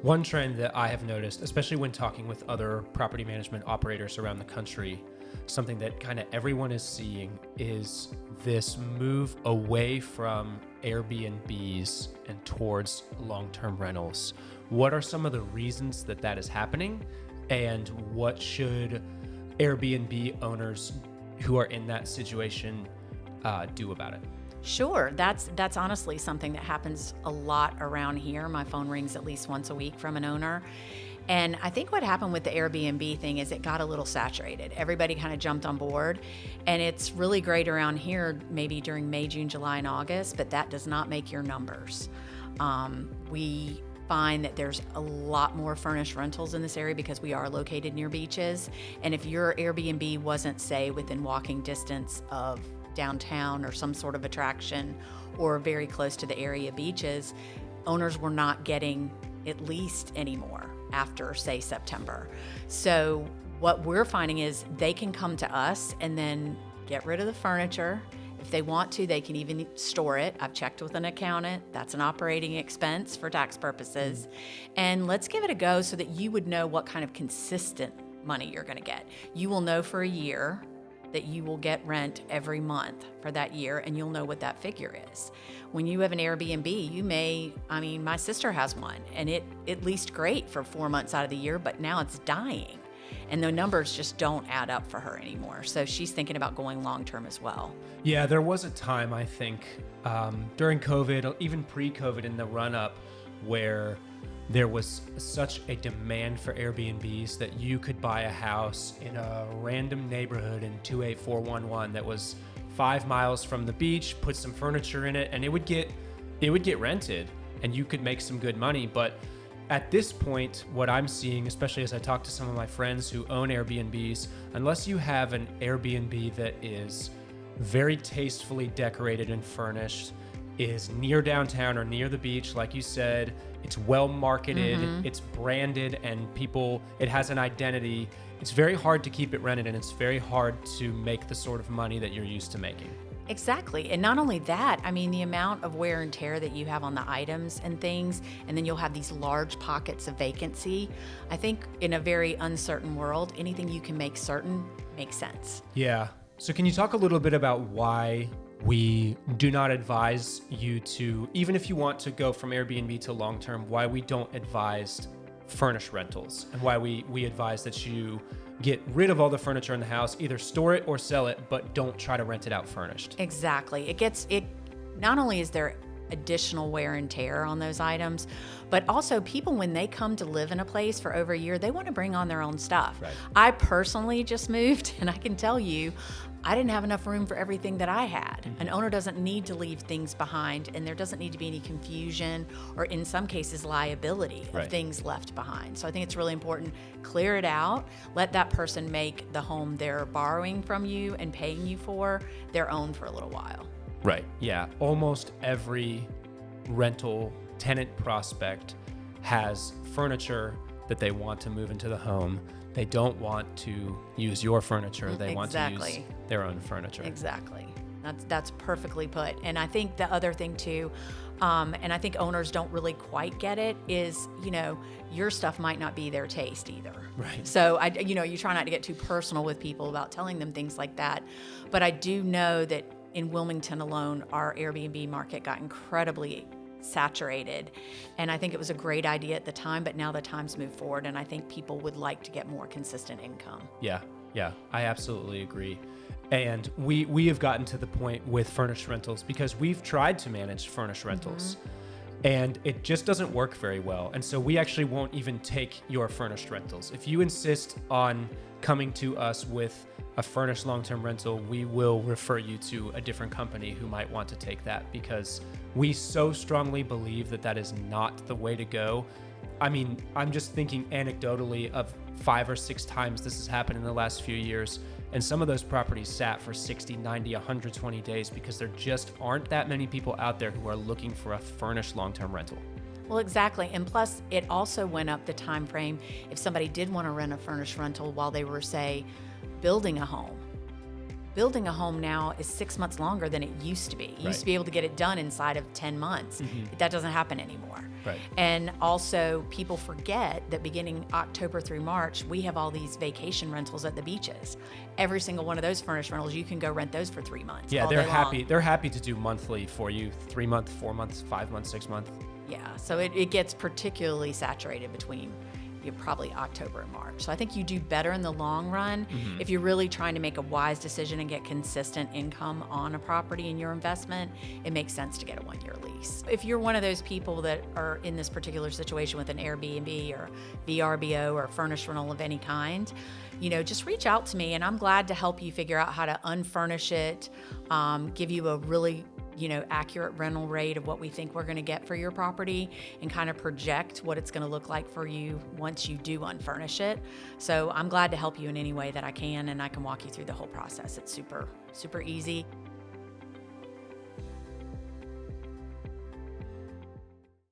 One trend that I have noticed, especially when talking with other property management operators around the country, something that kind of everyone is seeing is this move away from Airbnbs and towards long-term rentals. What are some of the reasons that that is happening? And what should Airbnb owners who are in that situation do about it? Sure. That's honestly something that happens a lot around here. My phone rings at least once a week from an owner. And I think what happened with the Airbnb thing is it got a little saturated. Everybody kind of jumped on board. And it's really great around here, maybe during May, June, July, and August, but that does not make your numbers. We find that there's a lot more furnished rentals in this area because we are located near beaches. And if your Airbnb wasn't, say, within walking distance of downtown or some sort of attraction or very close to the area beaches, owners were not getting at least anymore after, say, September. So what we're finding is they can come to us and then get rid of the furniture. If they want to, they can even store it. I've checked with an accountant. That's an operating expense for tax purposes. And let's give it a go so that you would know what kind of consistent money you're going to get. You will know for a year that you will get rent every month for that year, and you'll know what that figure is. When you have an Airbnb, my sister has one, and it at least great for 4 months out of the year, but now it's dying. And the numbers just don't add up for her anymore. So she's thinking about going long-term as well. Yeah, there was a time, I think, during COVID, even pre-COVID in the run-up, where there was such a demand for Airbnbs that you could buy a house in a random neighborhood in 28411 that was 5 miles from the beach, put some furniture in it, and it would get rented, and you could make some good money. But at this point, what I'm seeing, especially as I talk to some of my friends who own Airbnbs, unless you have an Airbnb that is very tastefully decorated and furnished, is near downtown or near the beach, like you said, it's well marketed, it's branded, and it has an identity. It's very hard to keep it rented, and it's very hard to make the sort of money that you're used to making. Exactly. And not only that, the amount of wear and tear that you have on the items and things, and then you'll have these large pockets of vacancy. I think in a very uncertain world, anything you can make certain makes sense. Yeah. So can you talk a little bit about why we do not advise you to, even if you want to go from Airbnb to long-term, why we don't advise furnished rentals, and why we advise that you get rid of all the furniture in the house, either store it or sell it, but don't try to rent it out furnished. Exactly. Not only is there additional wear and tear on those items, but also people, when they come to live in a place for over a year, they want to bring on their own stuff. Right. I personally just moved, and I can tell you, I didn't have enough room for everything that I had. An owner doesn't need to leave things behind, and there doesn't need to be any confusion or, in some cases, liability of things left behind. So I think it's really important, clear it out, let that person make the home they're borrowing from you and paying you for their own for a little while. Right. Yeah. Almost every rental tenant prospect has furniture that they want to move into the home. They don't want to use your furniture. They want to use their own furniture. Exactly. That's perfectly put. And I think the other thing too, and I think owners don't really quite get it, is, your stuff might not be their taste either. Right. So you try not to get too personal with people about telling them things like that. But I do know that in Wilmington alone, our Airbnb market got incredibly saturated. And I think it was a great idea at the time, but now the times move forward, and I think people would like to get more consistent income. Yeah, I absolutely agree. And we have gotten to the point with furnished rentals because we've tried to manage furnished rentals and it just doesn't work very well. And so we actually won't even take your furnished rentals. If you insist on coming to us with a furnished long-term rental, we will refer you to a different company who might want to take that, because we so strongly believe that that is not the way to go. I'm just thinking anecdotally of 5 or 6 times this has happened in the last few years, and some of those properties sat for 60, 90, 120 days because there just aren't that many people out there who are looking for a furnished long-term rental. Well, exactly. And plus, it also went up the time frame if somebody did want to rent a furnished rental while they were, say, building a home. building a home now is 6 months longer than it used to be. You used to be able to get it done inside of 10 months. That doesn't happen anymore. Right. And also, people forget that beginning October through March, we have all these vacation rentals at the beaches. Every single one of those furnished rentals, you can go rent those for 3 months. Yeah, all they're day happy. long. They're happy to do monthly for you, 3 months, 4 months, 5 months, 6 months. Yeah, so it gets particularly saturated between probably October and March. So I think you do better in the long run if you're really trying to make a wise decision and get consistent income on a property in your investment. It makes sense to get a 1-year lease. If you're one of those people that are in this particular situation with an Airbnb or VRBO or furnished rental of any kind, just reach out to me, and I'm glad to help you figure out how to unfurnish it, give you a really accurate rental rate of what we think we're going to get for your property, and kind of project what it's going to look like for you once you do unfurnish it. So I'm glad to help you in any way that I can, and I can walk you through the whole process. It's super, super easy.